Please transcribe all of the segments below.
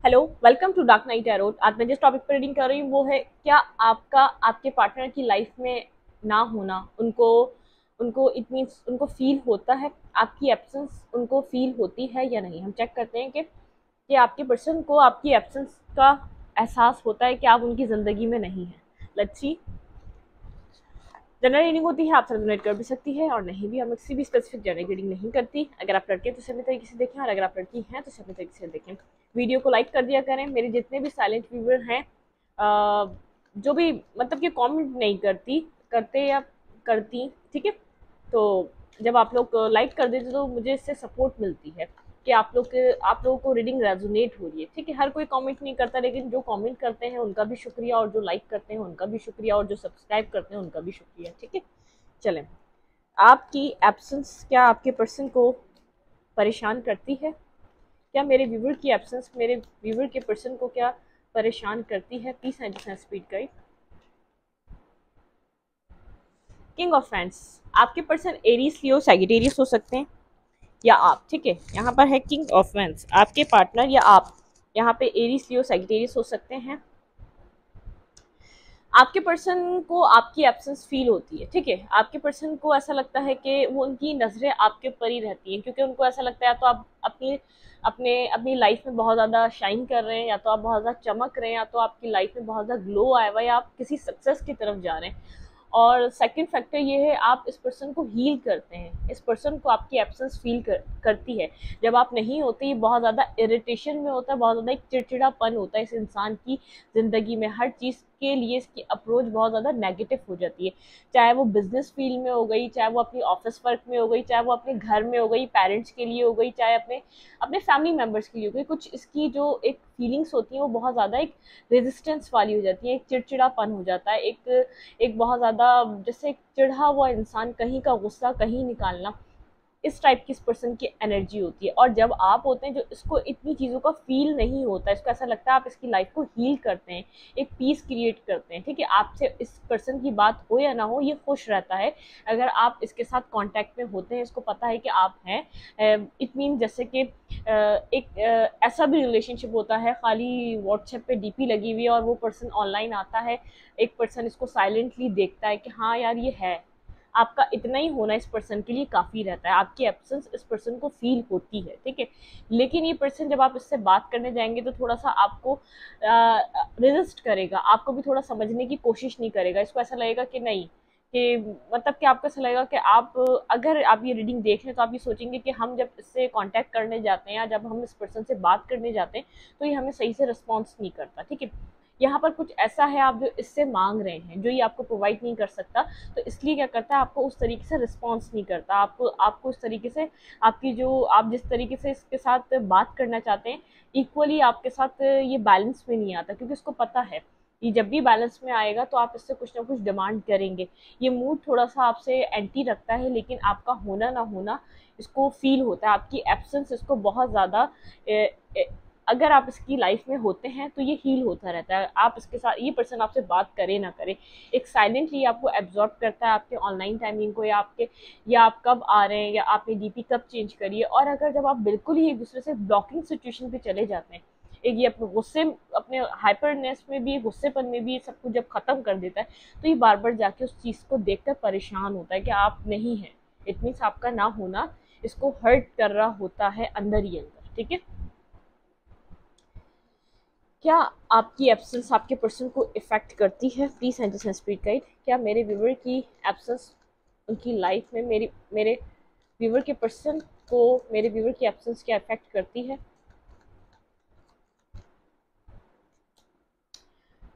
Hello, welcome to dark night tarot. आज मैं जिस टॉपिक पर रीडिंग कर रही हूँ वो है क्या आपका आपके पार्टनर की लाइफ में ना होना उनको उनको इट मीन्स उनको फील होता है, आपकी एब्सेंस उनको फील होती है या नहीं। हम चेक करते हैं कि आपके पर्सन को आपकी एब्सेंस का एहसास होता है कि आप उनकी ज़िंदगी में नहीं हैं। Let's see. जनरल रीडिंग होती है, आप सब रिलेट कर भी सकती है और नहीं भी। हम किसी भी स्पेसिफिक जनरल रीडिंग नहीं करती। अगर आप लड़के हैं तो सभी तरीके से देखें और अगर आप लड़की हैं तो सभी तरीके से देखें। वीडियो को लाइक कर दिया करें। मेरे जितने भी साइलेंट व्यूवर हैं, जो भी मतलब कि कमेंट नहीं करते या करती, ठीक है, तो जब आप लोग लाइक कर देते तो मुझे इससे सपोर्ट मिलती है कि आप लोगों को रीडिंग रेजोनेट हो रही है। ठीक है, हर कोई कमेंट नहीं करता, लेकिन जो कमेंट करते हैं उनका भी शुक्रिया और जो लाइक करते हैं उनका भी शुक्रिया और जो सब्सक्राइब करते हैं उनका भी शुक्रिया। ठीक है, चलें। आपकी एब्सेंस क्या आपके पर्सन को परेशान करती है? क्या मेरे व्यूवर की एब्सेंस मेरे व्यूवर के पर्सन को क्या परेशान करती है? Please and speed guide. King of friends, आपके पर्सन एरीज, लियो, सैजिटेरियस हो सकते हैं या आप। ठीक है, यहाँ पर है किंग ऑफ वेंस, आपके पार्टनर या आप यहाँ पे एरीज, लियो, सैजिटेरियस हो सकते हैं। आपके पर्सन को आपकी एब्सेंस फील होती है। ठीक है, आपके पर्सन को ऐसा लगता है कि वो उनकी नज़रें आपके ऊपर ही रहती हैं, क्योंकि उनको ऐसा लगता है तो आप अपनी अपने अपनी लाइफ में बहुत ज़्यादा शाइन कर रहे हैं, या तो आप बहुत ज़्यादा चमक रहे हैं, या तो आपकी लाइफ में बहुत ज़्यादा ग्लो आया हुआ है, या आप किसी सक्सेस की तरफ जा रहे हैं। और सेकंड फैक्टर ये है, आप इस पर्सन को हील करते हैं। इस पर्सन को आपकी एब्सेंस फील करती है। जब आप नहीं होते, ये बहुत ज़्यादा इरिटेशन में होता है, बहुत ज़्यादा एक चिड़चिड़ापन होता है इस इंसान की ज़िंदगी में। हर चीज़ के लिए इसकी अप्रोच बहुत ज़्यादा नेगेटिव हो जाती है, चाहे वो बिजनेस फील्ड में हो गई, चाहे वो अपनी ऑफिस वर्क में हो गई, चाहे वो अपने घर में हो गई, पेरेंट्स के लिए हो गई, चाहे अपने अपने फैमिली मेम्बर्स के लिए हो गई। कुछ इसकी जो एक फीलिंग्स होती हैं वो बहुत ज़्यादा एक रेजिस्टेंस वाली हो जाती है, एक चिड़चिड़ापन हो जाता है, एक बहुत ज़्यादा जैसे एक चिढ़ा हुआ इंसान, कहीं का गुस्सा कहीं निकालना, इस टाइप की इस पर्सन की एनर्जी होती है। और जब आप होते हैं जो इसको इतनी चीज़ों का फील नहीं होता, इसको ऐसा लगता है आप इसकी लाइफ को हील करते हैं, एक पीस क्रिएट करते हैं। ठीक है, आपसे इस पर्सन की बात हो या ना हो, ये खुश रहता है अगर आप इसके साथ कांटेक्ट में होते हैं, इसको पता है कि आप हैं। इट मीन जैसे कि ऐसा भी रिलेशनशिप होता है, खाली व्हाट्सएप पे डीपी लगी हुई है और वो पर्सन ऑनलाइन आता है, एक पर्सन इसको साइलेंटली देखता है कि हाँ यार ये है। आपका इतना ही होना इस पर्सन के लिए काफ़ी रहता है, आपकी एब्सेंस इस पर्सन को फील होती है। ठीक है, लेकिन ये पर्सन जब आप इससे बात करने जाएंगे तो थोड़ा सा आपको रेजिस्ट करेगा, आपको भी थोड़ा समझने की कोशिश नहीं करेगा। इसको ऐसा लगेगा कि नहीं, कि मतलब कि आपको ऐसा लगेगा कि आप अगर आप ये रीडिंग देख लें तो आप ये सोचेंगे कि हम जब इससे कांटेक्ट करने जाते हैं या जब हम इस पर्सन से बात करने जाते हैं तो ये हमें सही से रिस्पॉन्स नहीं करता। ठीक है, यहाँ पर कुछ ऐसा है आप जो इससे मांग रहे हैं जो ये आपको प्रोवाइड नहीं कर सकता, तो इसलिए क्या करता है, आपको उस तरीके से रिस्पॉन्स नहीं करता, आपको उस तरीके से आपकी जो आप जिस तरीके से इसके साथ बात करना चाहते हैं इक्वली आपके साथ ये बैलेंस में नहीं आता, क्योंकि उसको पता है ये जब भी बैलेंस में आएगा तो आप इससे कुछ ना कुछ डिमांड करेंगे। ये मूड थोड़ा सा आपसे एंटी रखता है, लेकिन आपका होना ना होना इसको फील होता है, आपकी एब्सेंस इसको बहुत ज़्यादा अगर आप इसकी लाइफ में होते हैं तो ये हील होता रहता है। आप इसके साथ, ये पर्सन आपसे बात करे ना करे, एक साइलेंटली आपको एब्जॉर्ब करता है, आपके ऑनलाइन टाइमिंग को, या आप कब आ रहे हैं, या आपने डीपी कब चेंज करी है। और अगर जब आप बिल्कुल ही एक दूसरे से ब्लॉकिंग सिचुएशन पे चले जाते हैं, एक ये अपने गुस्से, अपने हाइपरनेस में भी, गुस्सेपन में भी सब कुछ जब खत्म कर देता है, तो ये बार बार जाके उस चीज़ को देखकर परेशान होता है कि आप नहीं हैं। इट मीन्स आपका ना होना इसको हर्ट कर रहा होता है अंदर ही अंदर। ठीक है, क्या आपकी एब्सेंस आपके पर्सन को इफेक्ट करती है? Please and speed guide. क्या मेरे व्यूवर की एब्सेंस उनकी लाइफ में मेरे व्यूवर के पर्सन को मेरे व्यूवर की एब्सेंस क्या इफेक्ट करती है?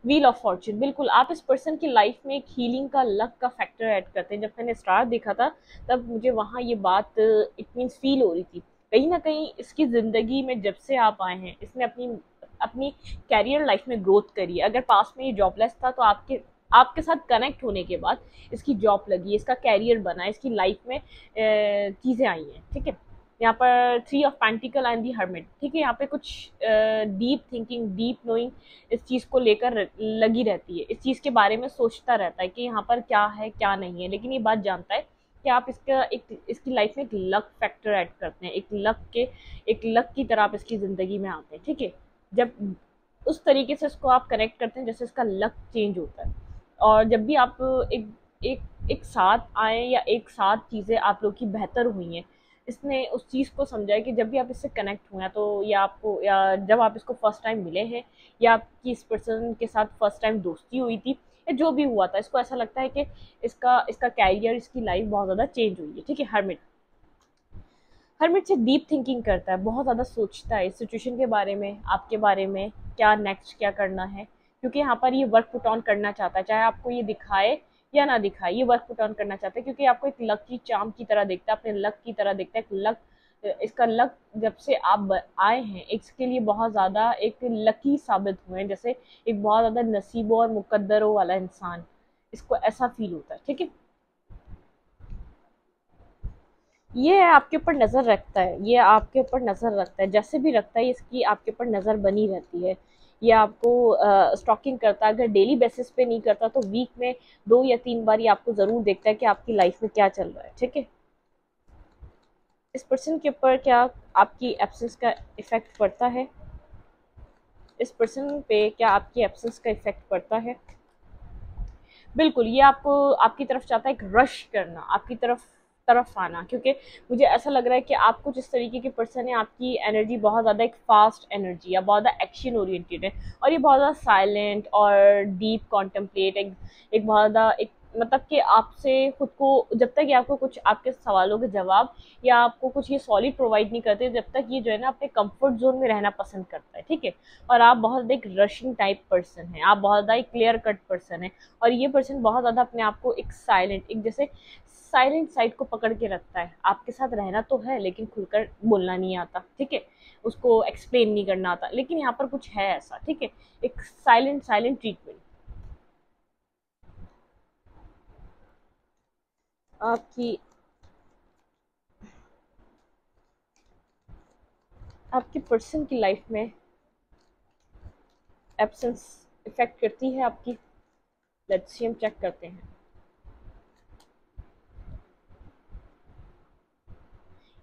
व्हील ऑफ फॉर्चून, बिल्कुल आप इस पर्सन की लाइफ में एक हीलिंग का, लक का फैक्टर ऐड करते हैं। जब मैंने स्टार देखा था तब मुझे वहाँ ये बात इट मीन्स फील हो रही थी। कहीं ना कहीं इसकी ज़िंदगी में जब से आप आए हैं इसने अपनी अपनी कैरियर लाइफ में ग्रोथ करी है। अगर पास में ये जॉबलेस था तो आपके साथ कनेक्ट होने के बाद इसकी जॉब लगी, इसका कैरियर बना, इसकी लाइफ में चीज़ें आई हैं। ठीक है, यहाँ पर three of pentacle and the hermit. ठीक है, यहाँ पे कुछ डीप थिंकिंग, डीप नोइंग इस चीज़ को लेकर लगी रहती है, इस चीज़ के बारे में सोचता रहता है कि यहाँ पर क्या है क्या नहीं है। लेकिन ये बात जानता है कि आप इसकी लाइफ में एक लक फैक्टर ऐड करते हैं, एक लक की तरह आप इसकी ज़िंदगी में आते हैं। ठीक है, जब उस तरीके से इसको आप कनेक्ट करते हैं जैसे इसका लक चेंज होता है। और जब भी आप एक एक एक साथ आए या एक साथ चीज़ें आप लोग की बेहतर हुई हैं, इसने उस चीज़ को समझा है कि जब भी आप इससे कनेक्ट हुए हैं तो या आपको या जब आप इसको फर्स्ट टाइम मिले हैं या आपकी इस पर्सन के साथ फर्स्ट टाइम दोस्ती हुई थी या जो भी हुआ था, इसको ऐसा लगता है कि इसका इसका कैरियर, इसकी लाइफ बहुत ज़्यादा चेंज हुई है। ठीक है, हरमिट से डीप थिंकिंग करता है, बहुत ज़्यादा सोचता है इस सिचुएशन के बारे में, आपके बारे में, क्या नेक्स्ट क्या करना है, क्योंकि यहाँ पर ये वर्क पुट ऑन करना चाहता है, चाहे आपको ये दिखाए या ना दिखाए, ये वर्क पुट ऑन करना चाहता है, क्योंकि आपको एक लक की चार्म की तरह देखता है, अपने लक की तरह देखता है। एक लक, इसका लक जब से आप आए हैं इसके लिए बहुत ज़्यादा एक लकी साबित हुए हैं, जैसे एक बहुत ज़्यादा नसीबों और मुकद्दरों वाला इंसान, इसको ऐसा फील होता है। ठीक है, ये आपके ऊपर नज़र रखता है, ये आपके ऊपर नज़र रखता है, जैसे भी रखता है इसकी आपके ऊपर नज़र बनी रहती है। ये आपको स्टॉकिंग करता है, अगर डेली बेसिस पे नहीं करता तो वीक में 2 या 3 बार ये आपको ज़रूर देखता है कि आपकी लाइफ में क्या चल रहा है। ठीक है, इस पर्सन के ऊपर क्या आपकी एब्सेंस का इफ़ेक्ट पड़ता है? इस पर्सन पे क्या आपकी एब्सेंस का इफ़ेक्ट पड़ता है? बिल्कुल, ये आपको आपकी तरफ चाहता है, एक रश करना, आपकी तरफ तरफ आना, क्योंकि मुझे ऐसा लग रहा है कि आप कुछ इस तरीके के पर्सन है, आपकी एनर्जी बहुत ज़्यादा एक फास्ट एनर्जी या बहुत ज़्यादा एक्शन ओरिएंटेड है, और ये बहुत ज़्यादा साइलेंट और डीप कॉन्टेम्पलेट, एक बहुत ज़्यादा एक मतलब कि आपसे खुद को, जब तक ये आपको कुछ आपके सवालों के जवाब या आपको कुछ ये सॉलिड प्रोवाइड नहीं करते, जब तक ये जो है ना अपने कंफर्ट जोन में रहना पसंद करता है। ठीक है, और आप बहुत एक रशिंग टाइप पर्सन है, आप बहुत ज़्यादा एक क्लियर कट पर्सन है, और ये पर्सन बहुत ज़्यादा अपने आप को एक साइलेंट, एक जैसे साइलेंट साइड को पकड़ के रखता है। आपके साथ रहना तो है लेकिन खुलकर बोलना नहीं आता। ठीक है, उसको एक्सप्लेन नहीं करना आता, लेकिन यहाँ पर कुछ है ऐसा। ठीक है, एक साइलेंट साइलेंट ट्रीटमेंट। आपकी आपके पर्सन की लाइफ में एब्सेंस इफेक्ट करती है आपकी? लेट्स सी, हम चेक करते हैं।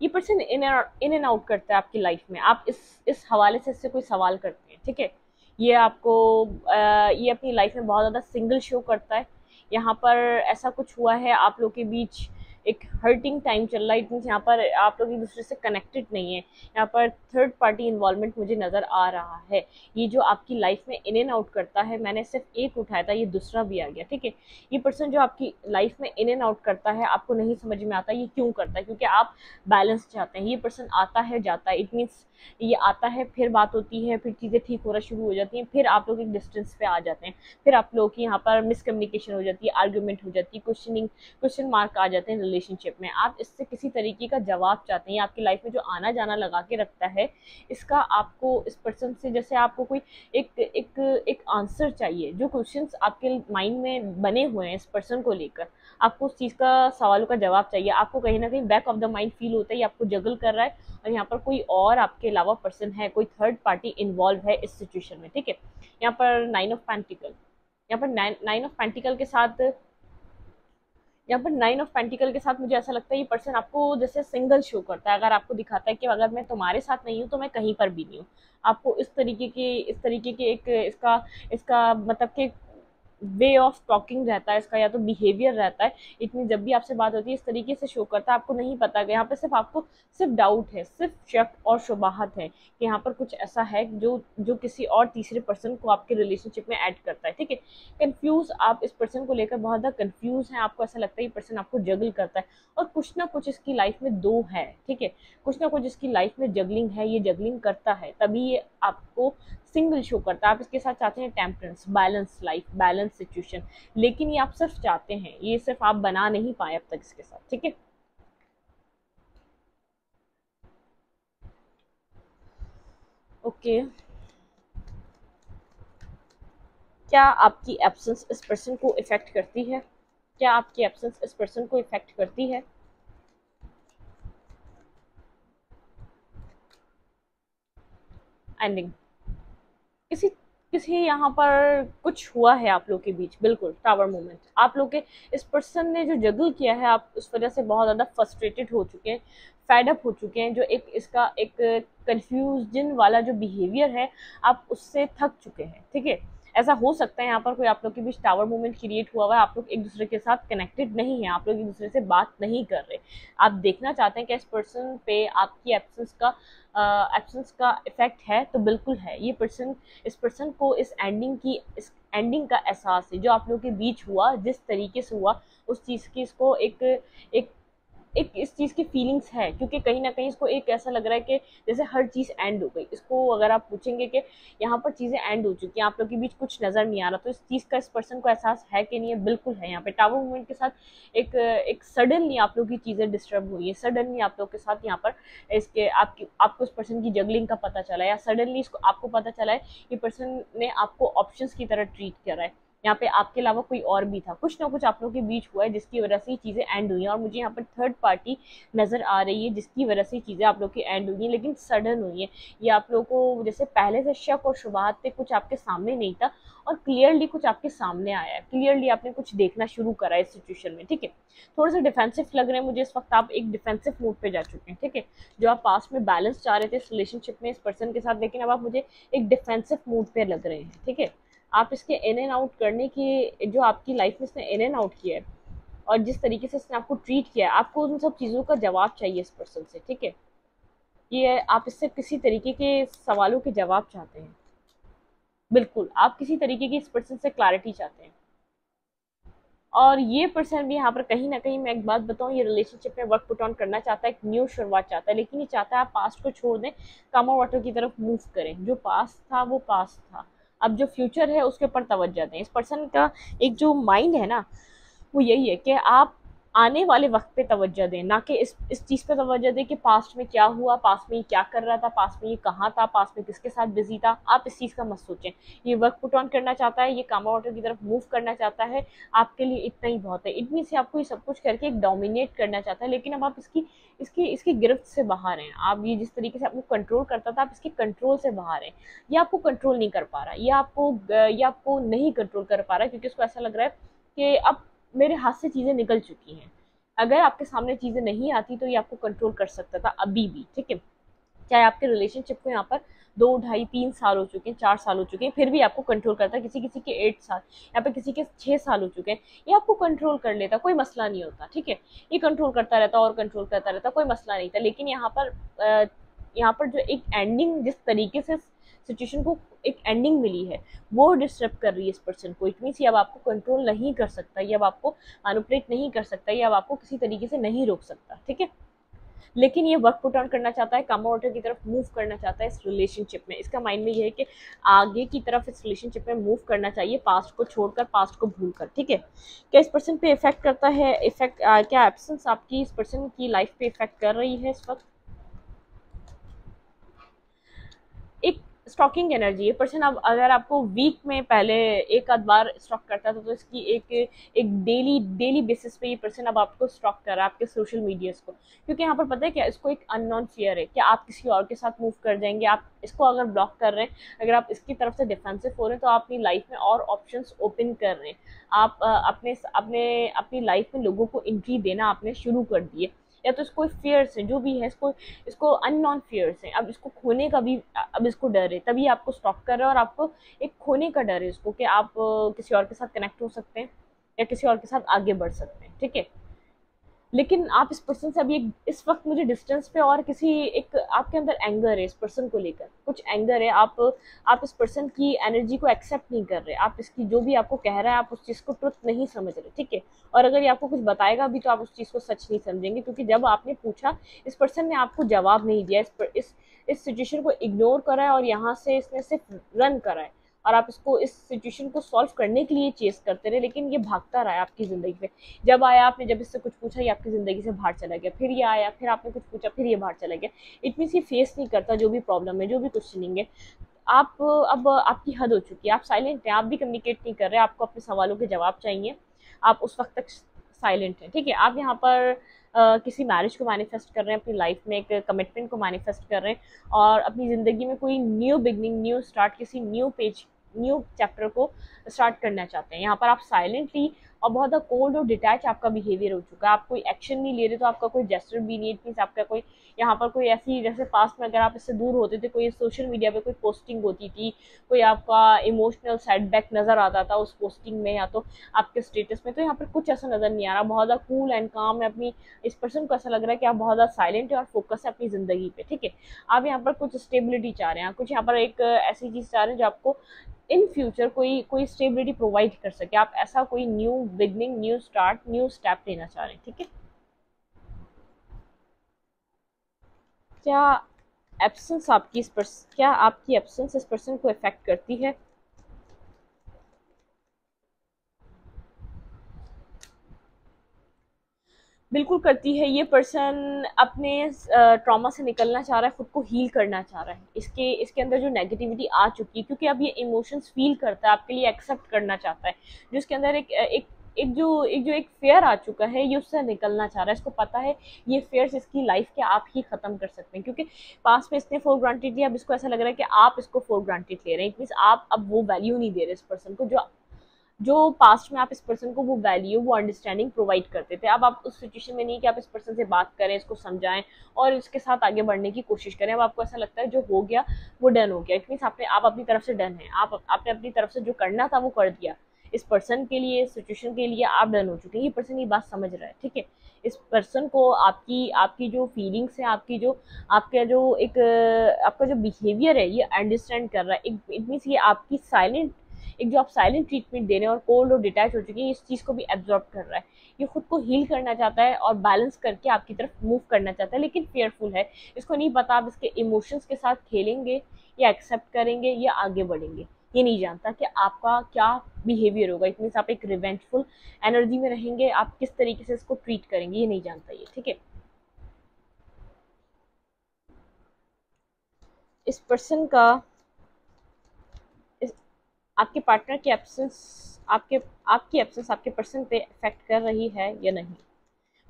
ये पर्सन इन एंड आउट करता है आपकी लाइफ में, आप इस हवाले से इससे कोई सवाल करते हैं। ठीक है, ये आपको ये अपनी लाइफ में बहुत ज़्यादा सिंगल शो करता है। यहाँ पर ऐसा कुछ हुआ है आप लोग के बीच, एक हर्टिंग टाइम चल रहा है, इट मीन्स यहाँ पर आप लोग एक दूसरे से कनेक्टेड नहीं है, यहाँ पर थर्ड पार्टी इन्वॉल्वमेंट मुझे नज़र आ रहा है। ये जो आपकी लाइफ में इन एंड आउट करता है, मैंने सिर्फ एक उठाया था, ये दूसरा भी आ गया। ठीक है, ये पर्सन जो आपकी लाइफ में इन एंड आउट करता है, आपको नहीं समझ में आता ये क्यों करता है, क्योंकि आप बैलेंस चाहते हैं। ये पर्सन आता है जाता है, इट मीन्स ये आता है, फिर बात होती है, फिर चीज़ें ठीक होना शुरू हो जाती हैं, फिर आप लोग एक डिस्टेंस पे आ जाते हैं, फिर आप लोगों की यहाँ पर मिसकम्युनिकेशन हो जाती है, आर्ग्यूमेंट हो जाती है, क्वेश्चन मार्क आ जाते हैं रिलेशनशिप में। आप इससे किसी तरीके का जवाब चाहते हैं, आपकी लाइफ में जो आना जाना लगा के रखता है, इसका आपको इस पर्सन से जैसे आपको कोई एक एक एक आंसर चाहिए, जो क्वेश्चंस आपके माइंड में बने हुए हैं इस पर्सन को लेकर, आपको उस चीज़ का सवालों का जवाब चाहिए। आपको कहीं ना कहीं back of the mind feel होता है, ये आपको जगल कर रहा है, और यहाँ पर कोई और आपके अलावा पर्सन है, कोई थर्ड पार्टी इन्वॉल्व है इस सिचुएशन में। ठीक है, यहाँ पर नाइन ऑफ पेंटिकल, यहाँ पर नाइन ऑफ पेंटिकल के साथ, यहाँ पर नाइन ऑफ पेंटिकल के साथ मुझे ऐसा लगता है ये पर्सन आपको जैसे सिंगल शो करता है, अगर आपको दिखाता है कि अगर मैं तुम्हारे साथ नहीं हूँ तो मैं कहीं पर भी नहीं हूँ। आपको इस तरीके के एक इसका इसका मतलब कि वे ऑफ टॉकिंग रहता है इसका, या तो बिहेवियर रहता है, इतनी जब भी आपसे बात होती है इस तरीके से शो करता है, आपको नहीं पता कि यहाँ पे सिर्फ आपको सिर्फ डाउट है, सिर्फ शक और शुबाहत है कि यहाँ पर कुछ ऐसा है जो जो किसी और तीसरे पर्सन को आपके रिलेशनशिप में ऐड करता है। ठीक है, कंफ्यूज, आप इस पर्सन को लेकर बहुत ज़्यादा कंफ्यूज हैं, आपको ऐसा लगता है ये पर्सन आपको जगल करता है, और कुछ ना कुछ इसकी लाइफ में दो है। ठीक है, कुछ ना कुछ इसकी लाइफ में जगलिंग है, ये जगलिंग करता है तभी ये आपको सिंगल शो करता है। आप इसके साथ चाहते हैं temperance, balance life, balance situation, लेकिन ये आप सिर्फ चाहते हैं, ये सिर्फ आप बना नहीं पाए अब तक इसके साथ। ठीक है, ओके, क्या आपकी एब्सेंस इस पर्सन को इफेक्ट करती है? क्या आपकी एब्सेंस इस पर्सन को इफेक्ट करती है? एंडिंग, किसी किसी यहाँ पर कुछ हुआ है आप लोग के बीच, बिल्कुल टावर मोमेंट। आप लोग के इस पर्सन ने जो जगल किया है, आप उस वजह से बहुत ज़्यादा फ्रस्ट्रेटेड हो चुके हैं, फेड अप हो चुके हैं। जो एक इसका एक कंफ्यूजन वाला जो बिहेवियर है, आप उससे थक चुके हैं, ठीक है। ऐसा हो सकता है यहाँ पर कोई आप लोग के बीच टावर मोमेंट क्रिएट हुआ हुआ है, आप लोग एक दूसरे के साथ कनेक्टेड नहीं है, आप लोग एक दूसरे से बात नहीं कर रहे। आप देखना चाहते हैं कि इस पर्सन पे आपकी एब्सेंस का इफेक्ट है, तो बिल्कुल है। ये पर्सन, इस पर्सन को इस एंडिंग का एहसास है जो आप लोगों के बीच हुआ, जिस तरीके से हुआ, उस चीज़ की इसको एक एक इस चीज़ की फीलिंग्स है, क्योंकि कहीं ना कहीं इसको एक ऐसा लग रहा है कि जैसे हर चीज़ एंड हो गई। इसको अगर आप पूछेंगे कि यहाँ पर चीज़ें एंड हो चुकी हैं, आप लोग के बीच कुछ नज़र नहीं आ रहा, तो इस चीज़ का इस पर्सन को एहसास है कि नहीं है, बिल्कुल है। यहाँ पे टावर मूवमेंट के साथ एक सडनली आप लोग की चीज़ें डिस्टर्ब हुई है, सडनली आप लोग के साथ यहाँ पर इसके आपको उस पर्सन की जगलिंग का पता चला, या सडनली इसको आपको पता चला है कि पर्सन ने आपको ऑप्शंस की तरह ट्रीट करा है। यहाँ पे आपके अलावा कोई और भी था, कुछ ना कुछ आप लोगों के बीच हुआ है जिसकी वजह से ये चीज़ें एंड हुई हैं। और मुझे यहाँ पर थर्ड पार्टी नज़र आ रही है जिसकी वजह से चीज़ें आप लोग की एंड हुई हैं, लेकिन सडन हुई हैं। ये आप लोग को जैसे पहले से शक और शुबहात पे कुछ आपके सामने नहीं था, और क्लियरली कुछ आपके सामने आया है, क्लियरली आपने कुछ देखना शुरू करा है इस सिचुएशन में, ठीक है। थोड़ा सा डिफेंसिव लग रहे हैं मुझे इस वक्त, आप एक डिफेंसिव मूड पे जा चुके हैं, ठीक है। जो आप पास्ट में बैलेंस चाह रहे थे इस रिलेशनशिप में इस पर्सन के साथ, लेकिन अब आप मुझे एक डिफेंसिव मूड पे लग रहे हैं, ठीक है। आप इसके इन एंड आउट करने की, जो आपकी लाइफ में इसने इन एंड आउट किया है और जिस तरीके से इसने आपको ट्रीट किया है, आपको उन सब चीज़ों का जवाब चाहिए इस पर्सन से, ठीक है। ये आप इससे किसी तरीके के सवालों के जवाब चाहते हैं, बिल्कुल आप किसी तरीके की इस पर्सन से क्लैरिटी चाहते हैं। और ये पर्सन भी यहाँ पर कहीं ना कहीं, मैं एक बात बताऊँ, ये रिलेशनशिप में वर्क पुट ऑन करना चाहता है, एक न्यू शुरुआत चाहता है, लेकिन ये चाहता है आप पास्ट को छोड़ दें, काम और वाटर की तरफ मूव करें। जो पास्ट था वो पास्ट था, अब जो फ्यूचर है उसके ऊपर तवज्जो दें। इस पर्सन का एक जो माइंड है ना, वो यही है कि आप आने वाले वक्त पे तवज्जो दें, ना कि इस चीज़ पे तवज्जो दें कि पास्ट में क्या हुआ, पास्ट में ये क्या कर रहा था, पास्ट में ये कहाँ था, पास्ट में किसके साथ बिजी था। आप इस चीज़ का मत सोचें। ये वर्क पुट ऑन करना चाहता है, ये कामा वाटर की तरफ मूव करना चाहता है, आपके लिए इतना ही बहुत है। इतनी से आपको ये सब कुछ करके एक डोमिनेट करना चाहता है, लेकिन अब आप इसकी इसकी इसकी गिरफ्त से बाहर हैं। आप ये जिस तरीके से आपको कंट्रोल करता था, आप इसके कंट्रोल से बाहर हैं। ये आपको कंट्रोल नहीं कर पा रहा, ये आपको नहीं कंट्रोल कर पा रहा, क्योंकि उसको ऐसा लग रहा है कि अब मेरे हाथ से चीज़ें निकल चुकी हैं। अगर आपके सामने चीज़ें नहीं आती तो ये आपको कंट्रोल कर सकता था अभी भी, ठीक है। चाहे आपके रिलेशनशिप को यहाँ पर 2, ढाई, 3 साल हो चुके हैं, 4 साल हो चुके हैं, फिर भी आपको कंट्रोल करता है। किसी किसी के 8 साल, यहाँ पे किसी के 6 साल हो चुके हैं, ये आपको कंट्रोल कर लेता, कोई मसला नहीं होता, ठीक है। ये कंट्रोल करता रहता और कंट्रोल करता रहता, कोई मसला नहीं था। लेकिन यहाँ पर जो एक एंडिंग, जिस तरीके से सिचुएशन को एक एंडिंग मिली है, वो डिस्टर्ब कर रही है इस पर्सन को। इट मीन्स ये अब आपको कंट्रोल नहीं कर सकता, ये अब आपको मैनिपुलेट नहीं कर सकता, ये अब आपको किसी तरीके से नहीं रोक सकता, ठीक है। लेकिन ये वर्क पुट ऑन करना चाहता है, कामा वाटर की तरफ मूव करना चाहता है इस रिलेशनशिप में। इसका माइंड में ये है कि आगे की तरफ इस रिलेशनशिप में मूव करना चाहिए, पास्ट को छोड़कर, पास्ट को भूलकर, ठीक है। क्या इस पर्सन पे इफेक्ट करता है, क्या एब्सेंस आपकी इस पर्सन की लाइफ पे इफेक्ट कर रही है इस वक्त? एक स्टॉकिंग एनर्जी है पर्सन। अब अगर आपको वीक में पहले एक आध बार स्टॉक करता था, तो इसकी एक डेली डेली बेसिस पे ये पर्सन अब आपको स्टॉक कर रहा है, आपके सोशल मीडियाज को। क्योंकि यहाँ पर पता है क्या, इसको एक अननोन फियर है कि आप किसी और के साथ मूव कर जाएंगे। आप इसको अगर ब्लॉक कर रहे हैं, अगर आप इसकी तरफ से डिफेंसिव हो रहे हैं, तो आप अपनी लाइफ में और ऑप्शंस ओपन कर रहे हैं। आप अपने अपने अपनी लाइफ में लोगों को एंट्री देना आपने शुरू कर दिए, या तो इसको फियर्स है, जो भी है, इसको इसको अननोन फियर्स है। अब इसको खोने का भी अब इसको डर है, तभी आपको स्टॉक कर रहा है। और आपको एक खोने का डर है इसको, कि आप किसी और के साथ कनेक्ट हो सकते हैं या किसी और के साथ आगे बढ़ सकते हैं, ठीक है। लेकिन आप इस पर्सन से अभी इस वक्त मुझे डिस्टेंस पे, और किसी एक आपके अंदर एंगर है इस पर्सन को लेकर, कुछ एंगर है। आप इस पर्सन की एनर्जी को एक्सेप्ट नहीं कर रहे, आप इसकी जो भी आपको कह रहा है, आप उस चीज़ को ट्रुथ नहीं समझ रहे, ठीक है। और अगर ये आपको कुछ बताएगा भी, तो आप उस चीज़ को सच नहीं समझेंगे, क्योंकि जब आपने पूछा, इस पर्सन ने आपको जवाब नहीं दिया, इस सिचुएशन को इग्नोर करा है, और यहाँ से इसने सिर्फ रन करा है। और आप इसको, इस सिचुएशन को सॉल्व करने के लिए चेस करते रहे, लेकिन ये भागता रहा है आपकी ज़िंदगी में। जब आया, आपने जब इससे कुछ पूछा, ये आपकी ज़िंदगी से बाहर चला गया। फिर ये आया, फिर आपने कुछ पूछा, फिर ये बाहर चला गया। इट मीन्स ये फेस नहीं करता जो भी प्रॉब्लम है, जो भी क्वेश्चनिंग है। आप अब आपकी हद हो चुकी है, आप साइलेंट हैं, आप भी कम्युनिकेट नहीं कर रहे, आपको अपने सवालों के जवाब चाहिए, आप उस वक्त तक साइलेंट हैं, ठीक है। आप यहाँ पर किसी मैरिज को मैनिफेस्ट कर रहे हैं, अपनी लाइफ में एक कमिटमेंट को मैनिफेस्ट कर रहे हैं, और अपनी ज़िंदगी में कोई न्यू बिगनिंग, न्यू स्टार्ट, किसी न्यू पेज न्यू चैप्टर को स्टार्ट करना चाहते हैं। यहाँ पर आप साइलेंटली और बहुत ज़्यादा कोल्ड और डिटैच आपका बिहेवियर हो चुका है, आप कोई एक्शन नहीं ले रहे, तो आपका कोई जेस्चर भी नहीं, मीन्स आपका कोई यहाँ पर कोई ऐसी, जैसे पास्ट में अगर आप इससे दूर होते थे, कोई सोशल मीडिया पे कोई पोस्टिंग होती थी, कोई आपका इमोशनल सेटबैक नज़र आता था उस पोस्टिंग में या तो आपके स्टेटस में, तो यहाँ पर कुछ ऐसा नज़र नहीं आ रहा, बहुत ज़्यादा कूल एंड काम है। अपनी इस पर्सन को ऐसा लग रहा है कि आप बहुत ज़्यादा साइलेंट है और फोकस है अपनी ज़िंदगी पे, ठीक है। आप यहाँ पर कुछ स्टेबिलिटी चाह रहे हैं, कुछ यहाँ पर एक ऐसी चीज़ चाह रहे हैं जो आपको इन फ्यूचर कोई कोई स्टेबिलिटी प्रोवाइड कर सके, आप ऐसा कोई new beginning, new start, new step लेना चाह रहे हैं, ठीक है। क्या क्या आपकी एब्सेंस इस पर्सन को इफेक्ट करती है? बिल्कुल करती है। ये पर्सन अपने ट्रॉमा से निकलना चाह रहा है, खुद को हील करना चाह रहा है, इसके इसके अंदर जो नेगेटिविटी आ चुकी है, क्योंकि अब ये इमोशंस फील करता है, आपके लिए एक्सेप्ट करना चाहता है, जो इसके अंदर एक फेयर आ चुका है, ये उससे निकलना चाह रहा है। इसको पता है ये फेयर्स इसकी लाइफ के आप ही खत्म कर सकते हैं, क्योंकि पास में इसने फॉर ग्रांटेड लिया, अब इसको ऐसा लग रहा है कि आप इसको फॉर ग्रांटेड ले रहे हैं, इट मीन्स आप अब वो वैल्यू नहीं दे रहे इस पर्सन को, जो जो पास्ट में आप इस पर्सन को वो वैल्यू, वो अंडरस्टैंडिंग प्रोवाइड करते थे। अब आप उस सिचुएशन में नहीं कि आप इस पर्सन से बात करें, इसको समझाएं और इसके साथ आगे बढ़ने की कोशिश करें। अब आपको ऐसा लगता है जो हो गया वो डन हो गया, इट मीन्स आप अपनी तरफ से डन है, आपने अपनी तरफ से जो करना था वो कर दिया, इस पर्सन के लिए, इस सिचुएशन के लिए आप डन हो चुके हैं। ये पर्सन ये बात समझ रहा है, ठीक है। इस पर्सन को आपकी आपकी जो फीलिंग्स है, आपकी जो आपका जो एक आपका जो बिहेवियर है, ये अंडरस्टैंड कर रहा है। इट मीन्स ये आपकी साइलेंट, एक जो आप साइलेंट ट्रीटमेंट दे रहे हैं और कोल्ड और डिटैच हो चुकी है, इस चीज़ को भी एब्जॉर्ब कर रहा है। ये खुद को हील करना चाहता है और बैलेंस करके आपकी तरफ मूव करना चाहता है, लेकिन फेयरफुल है। इसको नहीं पता आप इसके इमोशंस के साथ खेलेंगे या एक्सेप्ट करेंगे या आगे बढ़ेंगे। ये नहीं जानता कि आपका क्या बिहेवियर होगा, इट मीन्स आप एक रिवेंजफुल एनर्जी में रहेंगे, आप किस तरीके से इसको ट्रीट करेंगे, ये नहीं जानता ये, ठीक है। इस पर्सन का इस आपके पार्टनर की एब्सेंस आपके आपकी एब्सेंस आपके पर्सन पे इफेक्ट कर रही है या नहीं?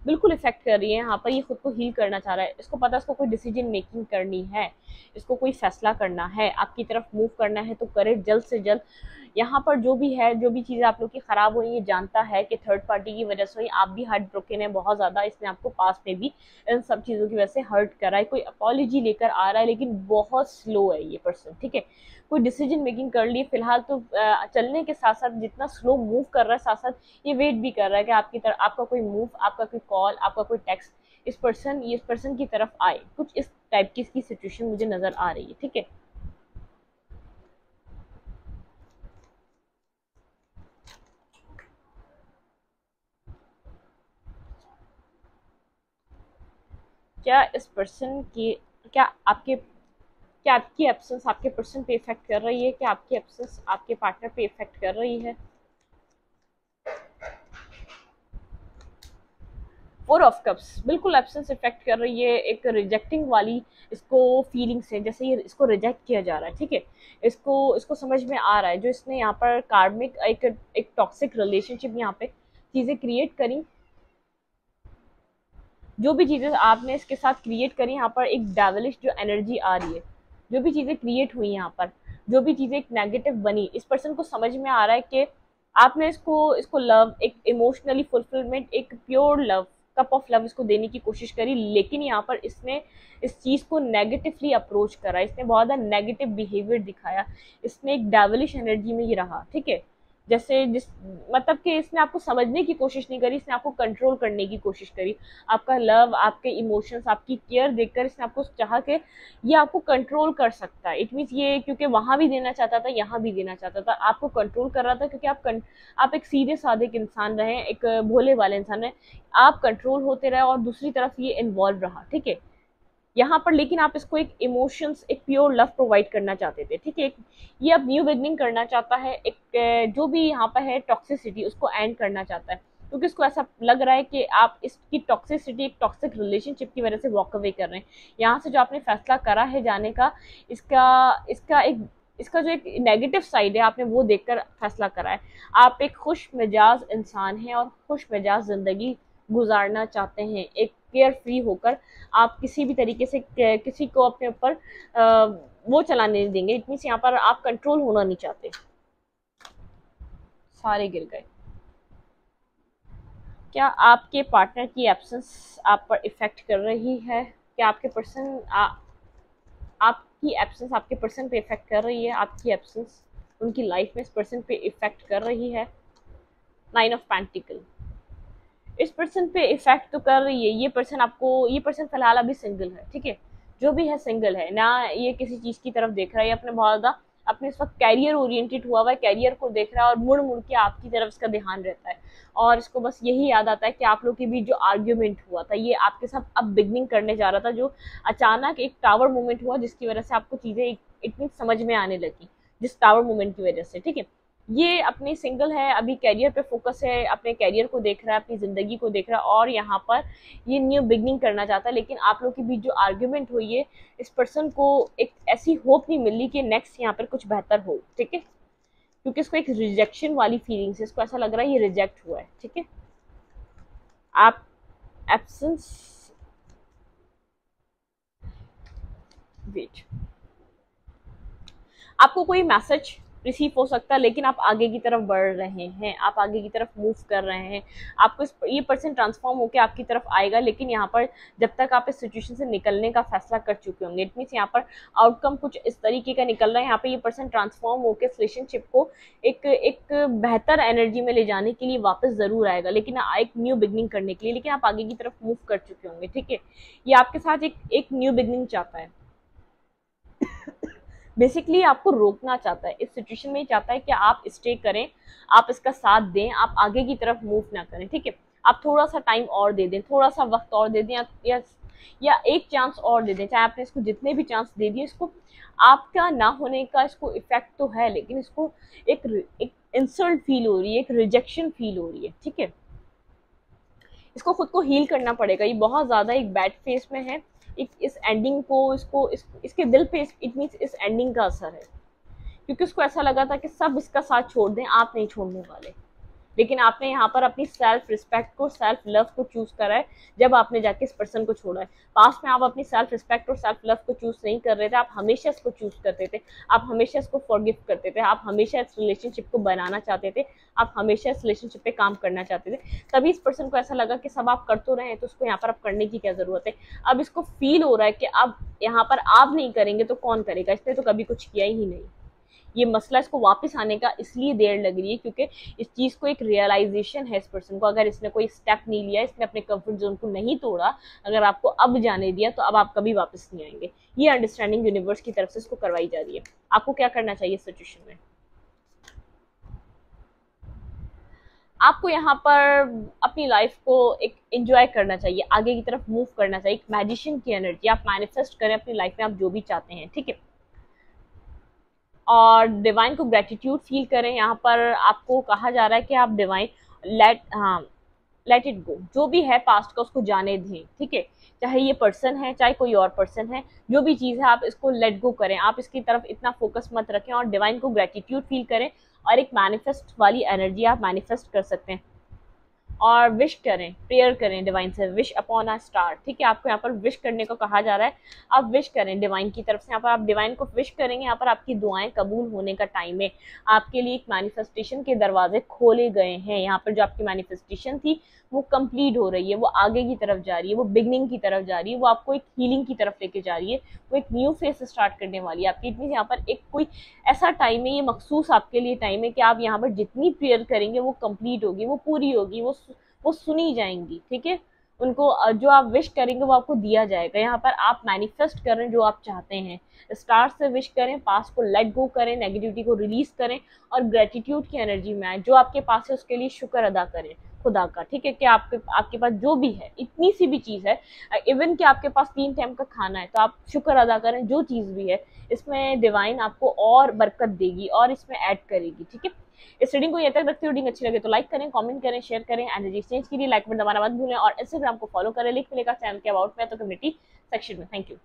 बिल्कुल इफेक्ट कर रही है। यहाँ पर ये खुद को हील करना चाह रहा है, इसको पता है इसको कोई डिसीजन मेकिंग करनी है, इसको कोई फैसला करना है, आपकी तरफ मूव करना है तो करे जल्द से जल्द। यहाँ पर जो भी है, जो भी चीज़ें आप लोग की खराब हुई, ये जानता है कि थर्ड पार्टी की वजह से हुई, आप भी हार्ट ब्रोकन है बहुत ज़्यादा, इसने आपको पास में भी इन सब चीज़ों की वजह से हर्ट करा है, कोई अपॉलॉजी लेकर आ रहा है, लेकिन बहुत स्लो है ये पर्सन, ठीक है। कोई डिसीजन मेकिंग कर ली फिलहाल तो चलने के साथ साथ जितना स्लो मूव कर रहा है, साथ साथ ये वेट भी कर रहा है कि आपकी तरफ आपका कोई मूव, आपका कोई कॉल, आपका कोई टेक्स्ट इस पर्सन की तरफ आए। कुछ इस टाइप की इसकी सिचुएशन मुझे नजर आ रही है, ठीक है। क्या इस पर्सन की क्या आपके क्या आपकी एब्सेंस आपके पर्सन पे इफेक्ट कर रही है? क्या आपकी एब्सेंस आपके पार्टनर पे इफेक्ट कर रही है? फोर ऑफ कप्स बिल्कुल एब्सेंस इफेक्ट कर रही है, एक रिजेक्टिंग वाली इसको फीलिंग्स है, जैसे ये इसको रिजेक्ट किया जा रहा है, ठीक है। इसको इसको समझ में आ रहा है, जो इसने यहाँ पर कार्मिक एक टॉक्सिक रिलेशनशिप यहाँ पे चीज़ें क्रिएट करी, जो भी चीज़ें आपने इसके साथ क्रिएट करी, यहाँ पर एक डेविलिश जो एनर्जी आ रही है, जो भी चीज़ें क्रिएट हुई यहाँ पर, जो भी चीज़ें एक नेगेटिव बनी, इस पर्सन को समझ में आ रहा है कि आपने इसको इसको लव, एक इमोशनली फुलफिलमेंट, एक pure love, cup of love इसको देने की कोशिश करी, लेकिन यहाँ पर इसने इस चीज़ को नेगेटिवली अप्रोच करा, इसने बहुत ज़्यादा नेगेटिव बिहेवियर दिखाया, इसने एक डेविलिश एनर्जी में ही रहा, ठीक है। जैसे जिस मतलब कि इसने आपको समझने की कोशिश नहीं करी, इसने आपको कंट्रोल करने की कोशिश करी, आपका लव, आपके इमोशंस, आपकी केयर देखकर इसने आपको चाहा कि ये आपको कंट्रोल कर सकता है। इट मीन्स ये क्योंकि वहां भी देना चाहता था, यहाँ भी देना चाहता था, आपको कंट्रोल कर रहा था, क्योंकि आप एक सीधे साधे इंसान रहे, एक भोले वाले इंसान रहे, आप कंट्रोल होते रहे और दूसरी तरफ ये इन्वॉल्व रहा, ठीक है। यहाँ पर लेकिन आप इसको एक इमोशंस, एक प्योर लव प्रोवाइड करना चाहते थे, ठीक है। ये अब न्यू बिगनिंग करना चाहता है, एक जो भी यहाँ पर है टॉक्सिसिटी, उसको एंड करना चाहता है, क्योंकि इसको ऐसा लग रहा है कि आप इसकी टॉक्सिसिटी, एक टॉक्सिक रिलेशनशिप की वजह से वॉक अवे कर रहे हैं। यहाँ से जो आपने फैसला करा है जाने का, इसका इसका एक इसका जो एक नेगेटिव साइड है, आपने वो देखकर फैसला करा है। आप एक खुश मिजाज इंसान हैं और खुश मिजाज जिंदगी गुजारना चाहते हैं, एक केयर फ्री होकर। आप किसी भी तरीके से किसी को अपने ऊपर वो चलाने नहीं देंगे। इट मीन्स यहाँ पर आप कंट्रोल होना नहीं चाहते। सारे गिर गए। क्या आपके पार्टनर की एब्सेंस आप पर इफेक्ट कर रही है? क्या आपके पर्सन आपकी एब्सेंस आपके पर्सन पे इफेक्ट कर रही है? आपकी एब्सेंस उनकी लाइफ में इस पर्सन पे इफेक्ट कर रही है? 9 ऑफ पेंटिकल। इस पर्सन पे इफेक्ट तो कर रही है। ये पर्सन फिलहाल अभी सिंगल है, ठीक है। जो भी है सिंगल है ना, ये किसी चीज की तरफ देख रहा है, अपने बहुत ज्यादा अपने इस वक्त कैरियर ओरिएंटेड हुआ हुआ है, कैरियर को देख रहा है और मुड़ मुड़ के आपकी तरफ इसका ध्यान रहता है। और इसको बस यही याद आता है कि आप लोग के बीच जो आर्ग्यूमेंट हुआ था, ये आपके साथ अब बिगनिंग करने जा रहा था, जो अचानक एक टावर मूवमेंट हुआ जिसकी वजह से आपको चीजें इतनी समझ में आने लगी, जिस टावर मूवमेंट की वजह से, ठीक है। ये अपनी सिंगल है, अभी कैरियर पे फोकस है, अपने कैरियर को देख रहा है, अपनी जिंदगी को देख रहा है और यहाँ पर ये न्यू बिगनिंग करना चाहता है। लेकिन आप लोग के बीच जो आर्ग्यूमेंट हुई है, इस पर्सन को एक ऐसी होप नहीं मिल रही कि नेक्स्ट यहाँ पर कुछ बेहतर हो, ठीक है। क्योंकि इसको एक रिजेक्शन वाली फीलिंग है, इसको ऐसा लग रहा है ये रिजेक्ट हुआ है, ठीक है। आप एब्सेंस वेट, आपको कोई मैसेज रिसीव हो सकता है, लेकिन आप आगे की तरफ बढ़ रहे हैं, आप आगे की तरफ मूव कर रहे हैं। आपको ये पर्सन ट्रांसफॉर्म होकर आपकी तरफ आएगा, लेकिन यहाँ पर जब तक आप इस सिचुएशन से निकलने का फैसला कर चुके होंगे, इट मीन्स यहाँ पर आउटकम कुछ इस तरीके का निकल रहा है। यहाँ पे ये पर्सन ट्रांसफॉर्म होकर इस रिलेशनशिप को एक बेहतर एनर्जी में ले जाने के लिए वापस जरूर आएगा, लेकिन एक न्यू बिगनिंग करने के लिए। लेकिन आप आगे की तरफ मूव कर चुके होंगे, ठीक है। ये आपके साथ एक न्यू बिगनिंग चाहता है, बेसिकली आपको रोकना चाहता है, इस सिचुएशन में चाहता है कि आप स्टे करें, आप इसका साथ दें, आप आगे की तरफ मूव ना करें, ठीक है। आप थोड़ा सा टाइम और दे दें, थोड़ा सा वक्त और दे दें, या एक चांस और दे दें। चाहे आपने इसको जितने भी चांस दे दिए, इसको आपका ना होने का इसको इफेक्ट तो है, लेकिन इसको एक इंसल्ट फील हो रही है, एक रिजेक्शन फील हो रही है, ठीक है। इसको खुद को हील करना पड़ेगा, ये बहुत ज्यादा एक बैड फेस में है। इस एंडिंग को इसके दिल पे इट मीन्स इस एंडिंग का असर है, क्योंकि उसको ऐसा लगा था कि सब इसका साथ छोड़ दें, आप नहीं छोड़ने वाले। लेकिन आपने यहाँ पर अपनी सेल्फ रिस्पेक्ट को, सेल्फ लव को चूज करा है जब आपने जाके इस पर्सन को छोड़ा है। पास्ट में आप अपनी सेल्फ रिस्पेक्ट और सेल्फ लव को चूज नहीं कर रहे थे, आप हमेशा इसको चूज करते थे, आप हमेशा इसको फॉरगिव करते थे, आप हमेशा इस रिलेशनशिप को बनाना चाहते थे, आप हमेशा इस रिलेशनशिप पे काम करना चाहते थे। तभी इस पर्सन को ऐसा लगा कि सब आप कर तो रहे हैं, तो उसको यहाँ पर अब करने की क्या जरूरत है। अब इसको फील हो रहा है कि अब यहाँ पर आप नहीं करेंगे तो कौन करेगा, इसने तो कभी कुछ किया ही नहीं। ये मसला इसको वापस आने का इसलिए देर लग रही है क्योंकि इस चीज को एक रियलाइजेशन है इस पर्सन को। अगर इसने कोई स्टेप नहीं लिया, इसने अपने कंफर्ट जोन को नहीं तोड़ा, अगर आपको अब जाने दिया, तो अब आप कभी वापस नहीं आएंगे। ये अंडरस्टैंडिंग यूनिवर्स की तरफ से इसको करवाई जा रही है। आपको क्या करना चाहिए इस सिचुएशन में? आपको यहाँ पर अपनी लाइफ को एक एंजॉय करना चाहिए, आगे की तरफ मूव करना चाहिए, एक मैजिशियन की एनर्जी आप मैनिफेस्ट करें अपनी लाइफ में, आप जो भी चाहते हैं, ठीक है। और डिवाइन को ग्रेटिट्यूड फील करें। यहाँ पर आपको कहा जा रहा है कि आप डिवाइन लेट इट गो, जो भी है पास्ट का उसको जाने दें, ठीक है। चाहे ये पर्सन है, चाहे कोई और पर्सन है, जो भी चीज़ है आप इसको लेट गो करें, आप इसकी तरफ इतना फोकस मत रखें और डिवाइन को ग्रेटिट्यूड फील करें। और एक मैनिफेस्ट वाली एनर्जी आप मैनिफेस्ट कर सकते हैं और विश करें, प्रेयर करें डिवाइन से, विश अपॉन अ स्टार, ठीक है। आपको यहाँ पर विश करने को कहा जा रहा है, आप विश करें डिवाइन की तरफ से। यहाँ पर आप डिवाइन को विश करेंगे, यहाँ पर आपकी दुआएं कबूल होने का टाइम है, आपके लिए एक मैनिफेस्टेशन के दरवाजे खोले गए हैं। यहाँ पर जो आपकी मैनिफेस्टेशन थी वो कंप्लीट हो रही है, वो आगे की तरफ जा रही है, वो बिगनिंग की तरफ जा रही है, वो आपको एक हीलिंग की तरफ लेके जा रही है, वो एक न्यू फेस स्टार्ट करने वाली है आपकी। इतनी यहाँ पर एक कोई ऐसा टाइम है, ये मखसूस आपके लिए टाइम है कि आप यहाँ पर जितनी प्रेयर करेंगे वो कंप्लीट होगी, वो पूरी होगी, वो सुनी जाएंगी, ठीक है। उनको जो आप विश करेंगे वो आपको दिया जाएगा। यहाँ पर आप मैनिफेस्ट करें जो आप चाहते हैं, स्टार से विश करें, पास्ट को लेट गो करें, नेगेटिविटी को रिलीज करें और ग्रेटिट्यूड की एनर्जी में आए। जो आपके पास है उसके लिए शुक्र अदा करें खुदा का, ठीक है। कि आपके पास जो भी है, इतनी सी भी चीज़ है, इवन कि आपके पास 3 टाइम का खाना है, तो आप शुक्र अदा करें जो चीज़ भी है। इसमें डिवाइन आपको और बरकत देगी और इसमें ऐड करेगी, ठीक है। इस रीडिंग को यहाँ तक रखते रीडिंग अच्छी लगे तो लाइक करें, कमेंट करें, शेयर करें। एनर्जी एक्सचेंज के लिए लाइक बटन दबाना मत भूलें और इंस्टाग्राम को फॉलो करें। लिंक मिलेगा चैनल के अबाउट में तो कम्युनिटी सेक्शन में। Thank you.